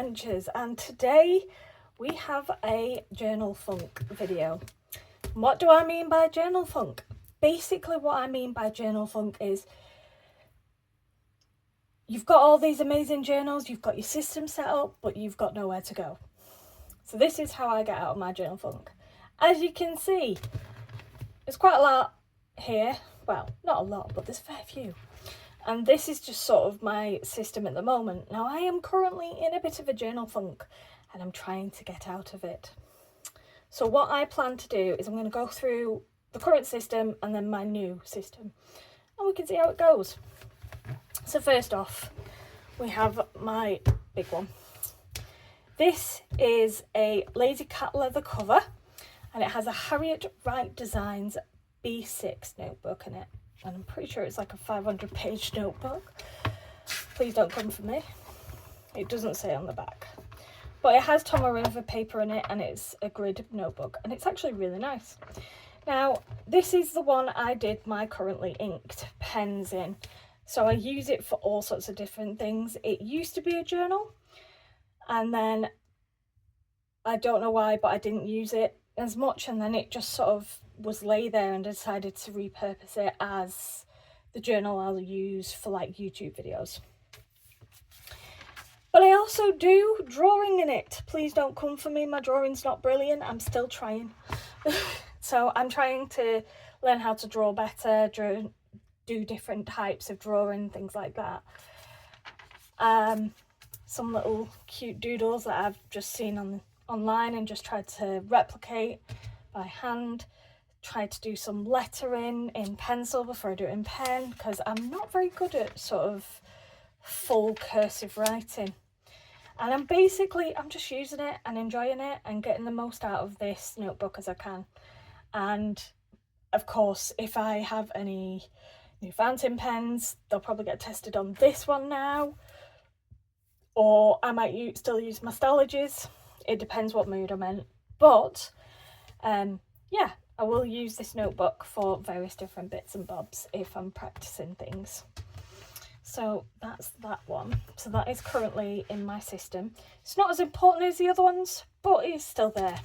adventures, and today we have a journal funk video. What do I mean by journal funk? Basically what I mean by journal funk is you've got all these amazing journals, you've got your system set up, but you've got nowhere to go. So this is how I get out of my journal funk. As you can see, there's quite a lot here. Well, not a lot, but there's a fair few. And this is just sort of my system at the moment. Now, I am currently in a bit of a journal funk and I'm trying to get out of it. So what I plan to do is I'm going to go through the current system and then my new system. And we can see how it goes. So first off, we have my big one. This is a lazy cat leather cover and it has a Harriet Wright Designs B6 notebook in it. And I'm pretty sure it's like a 500-page notebook. Please don't come for me. It doesn't say on the back. But it has Tom River paper in it and it's a grid notebook. And it's actually really nice. Now, this is the one I did my currently inked pens in. So I use it for all sorts of different things. It used to be a journal. And then, I don't know why, but I didn't use it as much. And then it just sort of was lay there and decided to repurpose it as the journal I'll use for like YouTube videos. But I also do drawing in it. Please don't come for me, my drawing's not brilliant, I'm still trying. So I'm trying to learn how to draw better, do different types of drawing, things like that. Some little cute doodles that I've just seen online and just tried to replicate by hand. Try to do some lettering in pencil before I do it in pen, because I'm not very good at sort of full cursive writing. And I'm just using it and enjoying it and getting the most out of this notebook as I can. And of course, if I have any new fountain pens, they'll probably get tested on this one now. Or I might still use my Stalogies. It depends what mood I'm in. But, yeah. I will use this notebook for various different bits and bobs if I'm practicing things. So that's that one. So that is currently in my system. It's not as important as the other ones, but it's still there.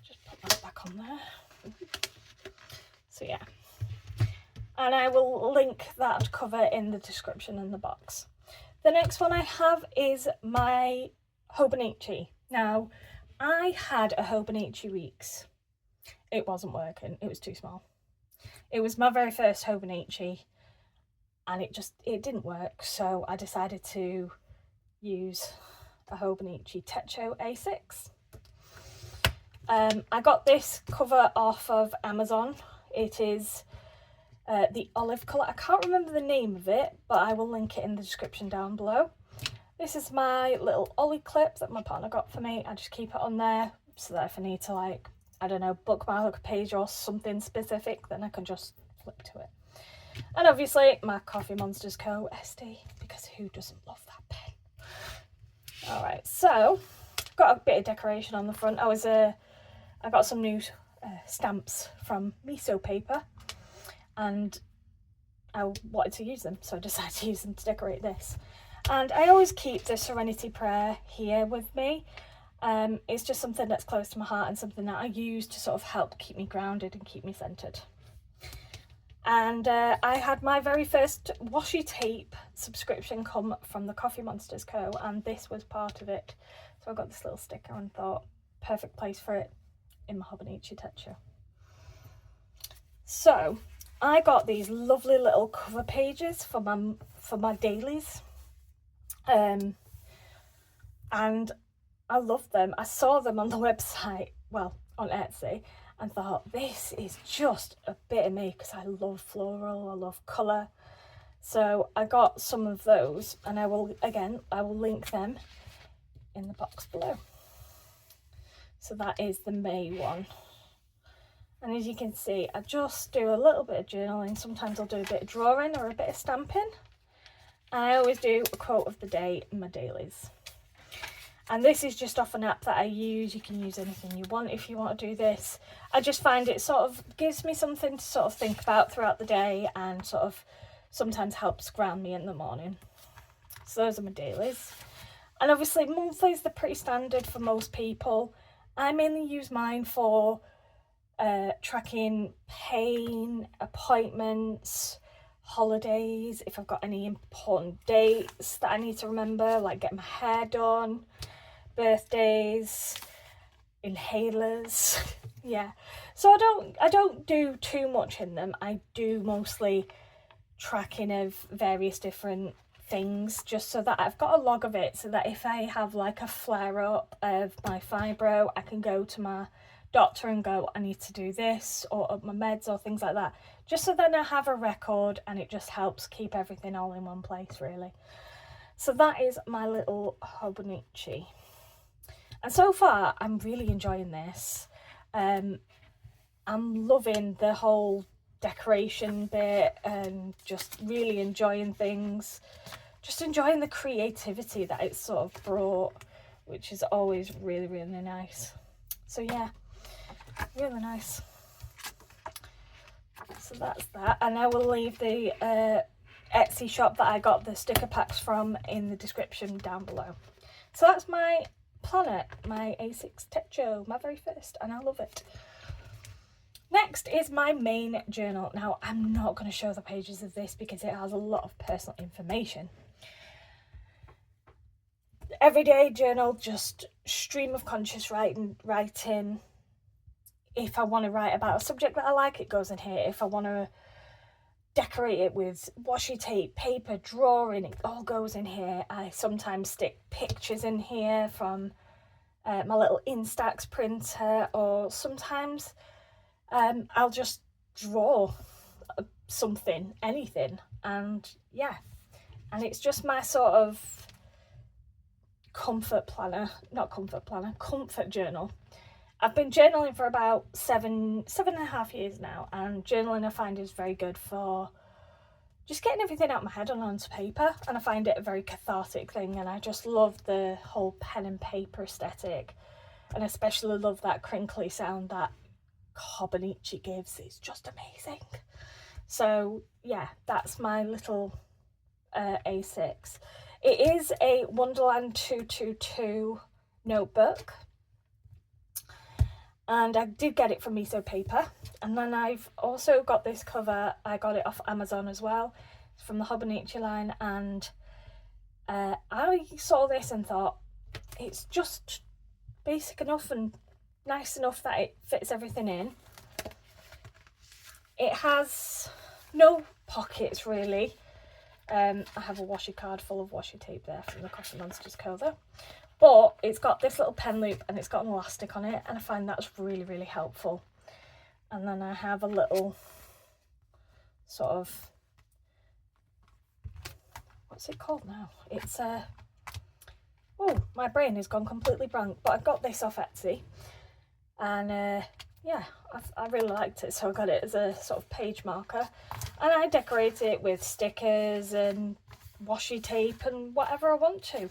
Just put that back on there. So yeah. And I will link that cover in the description in the box. The next one I have is my Hobonichi. Now, I had a Hobonichi Weeks. It wasn't working, it was too small. It was my very first Hobonichi and it didn't work, so I decided to use a Hobonichi Techo A6. I got this cover off of Amazon. It is the olive colour. I can't remember the name of it, but I will link it in the description down below. This is my little Ollie clip that my partner got for me. I just keep it on there so that if I need to, like, I don't know, bookmark a page or something specific, then I can just flip to it. And obviously my Coffee Monsters Co. SD, because who doesn't love that pen? Alright, so got a bit of decoration on the front. I got some new stamps from miso paper and I wanted to use them, so I decided to use them to decorate this. And I always keep the Serenity Prayer here with me. It's just something that's close to my heart and something that I use to sort of help keep me grounded and keep me centered. And I had my very first washi tape subscription come from the Coffee Monsters Co. and this was part of it. So I got this little sticker and thought, perfect place for it in my Hobonichi Techo. So I got these lovely little cover pages for my dailies. And I love them. I saw them on the website, well, on Etsy, and thought, this is just a bit of me because I love floral, I love colour. So I got some of those and I will link them in the box below. So that is the May one. And as you can see, I just do a little bit of journaling. Sometimes I'll do a bit of drawing or a bit of stamping. And I always do a quote of the day in my dailies. And this is just off an app that I use. You can use anything you want if you want to do this. I just find it sort of gives me something to sort of think about throughout the day and sort of sometimes helps ground me in the morning. So those are my dailies. And obviously monthlies, they're pretty standard for most people. I mainly use mine for tracking pain, appointments, holidays, if I've got any important dates that I need to remember, like getting my hair done, birthdays, inhalers. Yeah, so I don't do too much in them. I do mostly tracking of various different things, just so that I've got a log of it, so that if I have like a flare up of my fibro, I can go to my doctor and go, I need to do this, or up my meds or things like that, just so then I have a record, and it just helps keep everything all in one place, really. So that is my little Hobonichi, and so far I'm really enjoying this. I'm loving the whole decoration bit and just really enjoying things, just enjoying the creativity that it's sort of brought, which is always really, really nice. So yeah, really nice. So that's that, and I will leave the Etsy shop that I got the sticker packs from in the description down below. So that's my planner, my A6 Techo, my very first, and I love it. Next is my main journal. Now, I'm not going to show the pages of this because it has a lot of personal information. Everyday journal, just stream of conscious writing. If I want to write about a subject that I like, it goes in here. If I want to decorate it with washi tape, paper, drawing, it all goes in here. I sometimes stick pictures in here from my little Instax printer, or sometimes I'll just draw something, anything, and yeah, and it's just my sort of comfort journal. I've been journaling for about seven and a half years now, and journaling I find is very good for just getting everything out of my head and onto paper, and I find it a very cathartic thing, and I just love the whole pen and paper aesthetic, and especially love that crinkly sound that Hobonichi gives. It's just amazing. So yeah, that's my little A6. It is a Wonderland 222 notebook, and I did get it from Miso Paper. And then I've also got this cover, I got it off Amazon as well, it's from the Hobonichi line, and I saw this and thought it's just basic enough and nice enough that it fits everything in. It has no pockets really. I have a washi card full of washi tape there from the Coffee Monsters cover, but it's got this little pen loop and it's got an elastic on it, and I find that's really, really helpful. And then I have a little sort of, what's it called now? It's oh, my brain has gone completely blank, but I got this off Etsy, and yeah, I really liked it, so I got it as a sort of page marker, and I decorate it with stickers and washi tape and whatever I want to.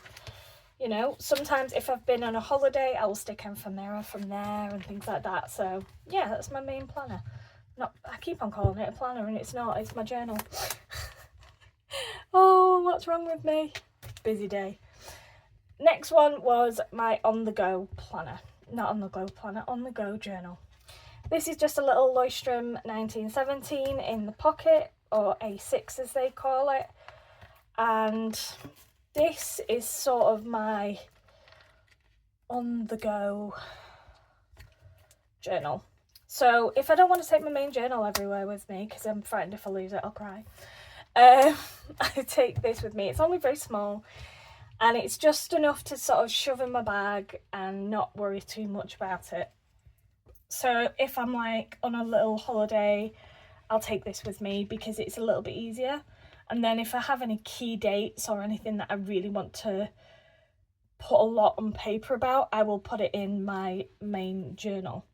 You know, sometimes if I've been on a holiday, I'll stick ephemera from there and things like that. So yeah, that's my main planner. I keep on calling it a planner, and it's not, it's my journal. Oh, what's wrong with me? Busy day. Next one was my on-the-go planner. Not on-the-go planner, on-the-go journal. This is just a little Leuchtturm 1917 in the pocket, or A6 as they call it. And this is sort of my on-the-go journal. So if I don't want to take my main journal everywhere with me, because I'm frightened if I lose it, I'll cry, I take this with me. It's only very small, and it's just enough to sort of shove in my bag and not worry too much about it. So if I'm like on a little holiday, I'll take this with me because it's a little bit easier. And then if I have any key dates or anything that I really want to put a lot on paper about, I will put it in my main journal.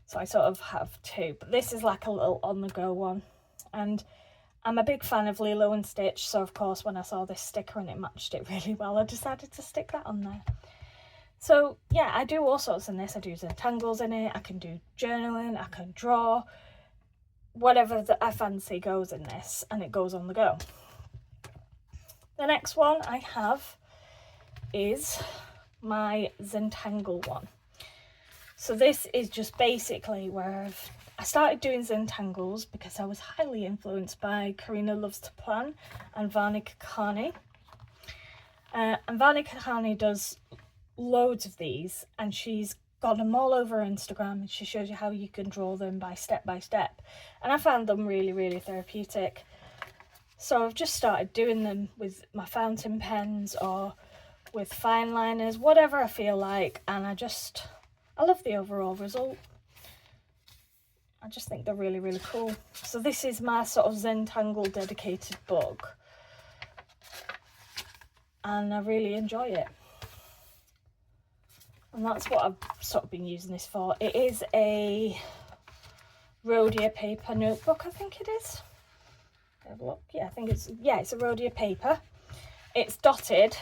So I sort of have two, but this is like a little on-the-go one. And I'm a big fan of Lilo and Stitch, so of course when I saw this sticker and it matched it really well, I decided to stick that on there. So yeah, I do all sorts in this. I do Zentangles in it, I can do journaling, I can draw, whatever that I fancy goes in this, and it goes on the go. The next one I have is my Zentangle one. So this is just basically where I started doing Zentangles because I was highly influenced by Karina Loves to Plan and Varney Kakani. And Varney Kakani does loads of these, and she's got them all over Instagram, and she shows you how you can draw them by step, and I found them really, really therapeutic. So I've just started doing them with my fountain pens or with fine liners, whatever I feel like, and I love the overall result. I just think they're really, really cool. So this is my sort of Zentangle dedicated book, and I really enjoy it. And that's what I've sort of been using this for. It is a Rhodia paper notebook, I think it is. Have a look. Yeah, it's a Rhodia paper. It's dotted,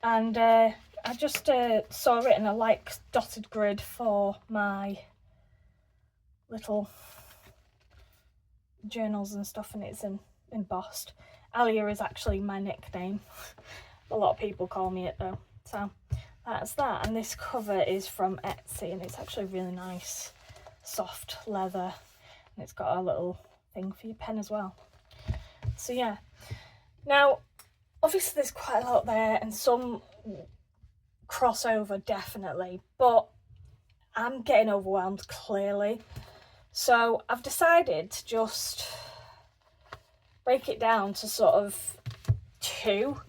and I just saw it in a like dotted grid for my little journals and stuff, and it's embossed. Alia is actually my nickname. A lot of people call me it though. So that's that, and this cover is from Etsy, and it's actually really nice, soft leather, and it's got a little thing for your pen as well. So yeah, now obviously there's quite a lot there and some crossover definitely, but I'm getting overwhelmed clearly. So I've decided to just break it down to sort of 2.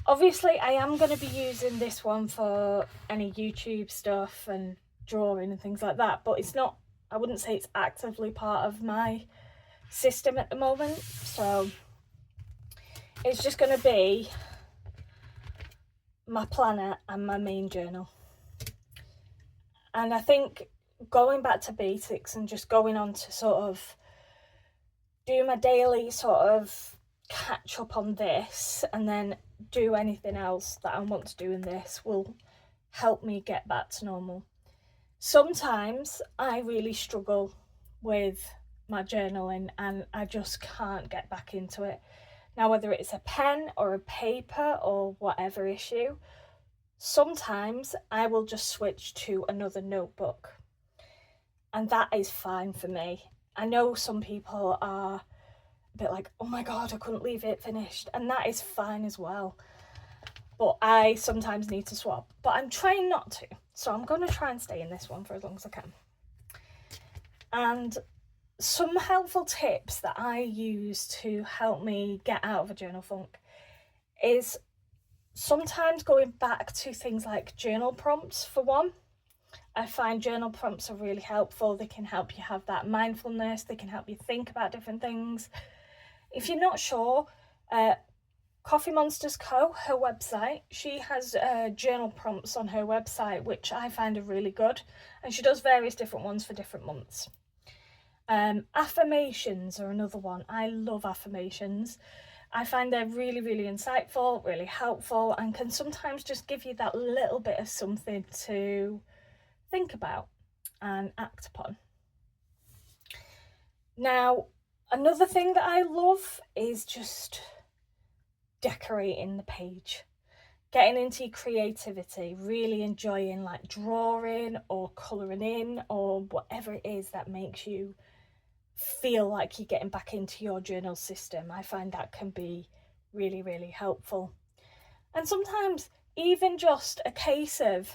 Obviously I am going to be using this one for any YouTube stuff and drawing and things like that, but it's not, I wouldn't say it's actively part of my system at the moment. So it's just going to be my planner and my main journal. And I think going back to basics and just going on to sort of do my daily sort of catch up on this and then do anything else that I want to do in this will help me get back to normal. Sometimes I really struggle with my journaling and I just can't get back into it. Now, whether it's a pen or a paper or whatever issue, sometimes I will just switch to another notebook, and that is fine for me. I know some people are a bit like, oh my god, I couldn't leave it finished, and that is fine as well. But I sometimes need to swap, but I'm trying not to. So I'm going to try and stay in this one for as long as I can. And some helpful tips that I use to help me get out of a journal funk is sometimes going back to things like journal prompts. For one, I find journal prompts are really helpful. They can help you have that mindfulness. They can help you think about different things. If you're not sure, Coffee Monsters Co., her website, she has journal prompts on her website, which I find are really good. And she does various different ones for different months. Affirmations are another one. I love affirmations. I find they're really, really insightful, really helpful, and can sometimes just give you that little bit of something to think about and act upon. Now, another thing that I love is just decorating the page, getting into creativity, really enjoying like drawing or colouring in or whatever it is that makes you feel like you're getting back into your journal system. I find that can be really, really helpful. And sometimes even just a case of,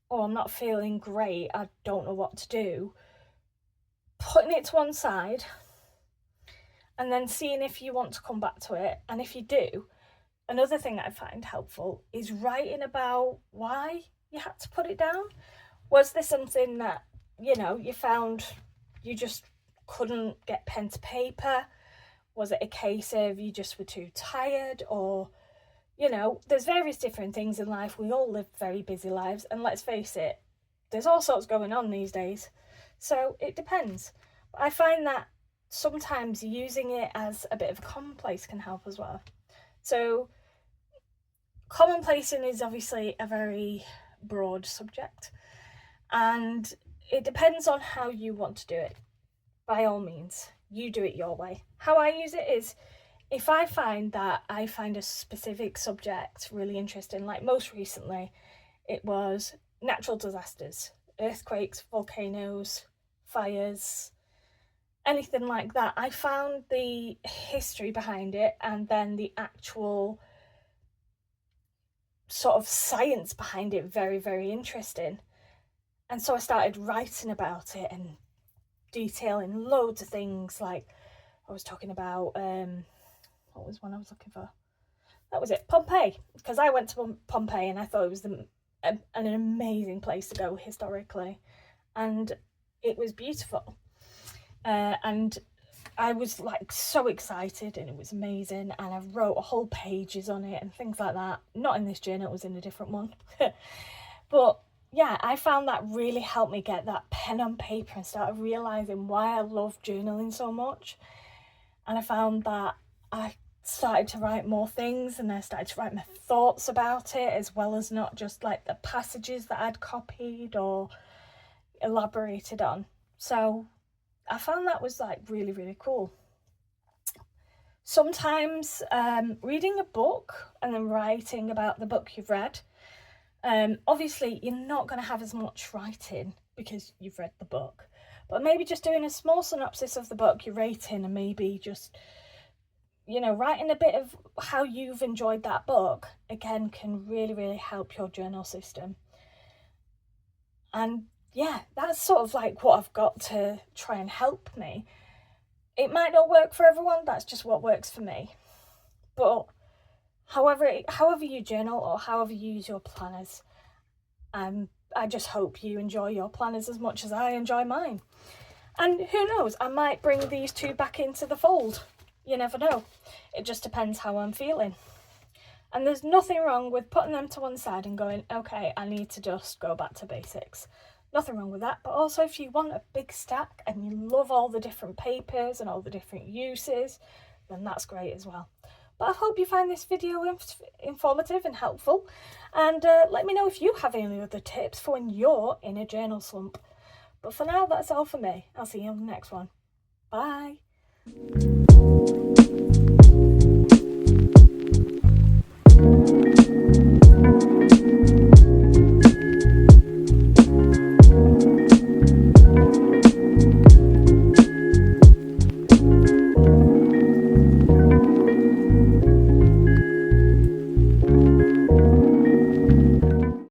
oh, I'm not feeling great, I don't know what to do, putting it to one side and then seeing if you want to come back to it. And if you do, another thing I find helpful is writing about why you had to put it down. Was there something that, you found you just couldn't get pen to paper? Was it a case of you just were too tired? Or, there's various different things in life. We all live very busy lives, and let's face it, there's all sorts going on these days. So it depends. I find that sometimes using it as a bit of a commonplace can help as well. So commonplacing is obviously a very broad subject, and it depends on how you want to do it. By all means, you do it your way. How I use it is if I find that I find a specific subject really interesting, like most recently, it was natural disasters, earthquakes, volcanoes, fires, anything like that. I found the history behind it and then the actual sort of science behind it very, very interesting. And so I started writing about it and detailing loads of things. Like I was talking about, what was one I was looking for? That was it, Pompeii. Because I went to Pompeii and I thought it was an amazing place to go historically. And it was beautiful. And I was like so excited and it was amazing. And I wrote whole pages on it and things like that. Not in this journal, it was in a different one. But yeah, I found that really helped me get that pen on paper and started realising why I love journaling so much. And I found that I started to write more things and I started to write my thoughts about it, as well as not just like the passages that I'd copied or elaborated on. So I found that was like really, really cool. Sometimes reading a book and then writing about the book you've read, obviously you're not going to have as much writing because you've read the book, but maybe just doing a small synopsis of the book you're rating and maybe just, you know, writing a bit of how you've enjoyed that book, again, can really, really help your journal system. And yeah, that's sort of like what I've got to try and help me. It might not work for everyone, that's just what works for me. But however you journal or however you use your planners, I just hope you enjoy your planners as much as I enjoy mine. And who knows, I might bring these two back into the fold. You never know. It just depends how I'm feeling. And there's nothing wrong with putting them to one side and going, okay, I need to just go back to basics. Nothing wrong with that. But also if you want a big stack and you love all the different papers and all the different uses, then that's great as well. But I hope you find this video informative and helpful. And let me know if you have any other tips for when you're in a journal slump. But for now, that's all for me. I'll see you on the next one. Bye.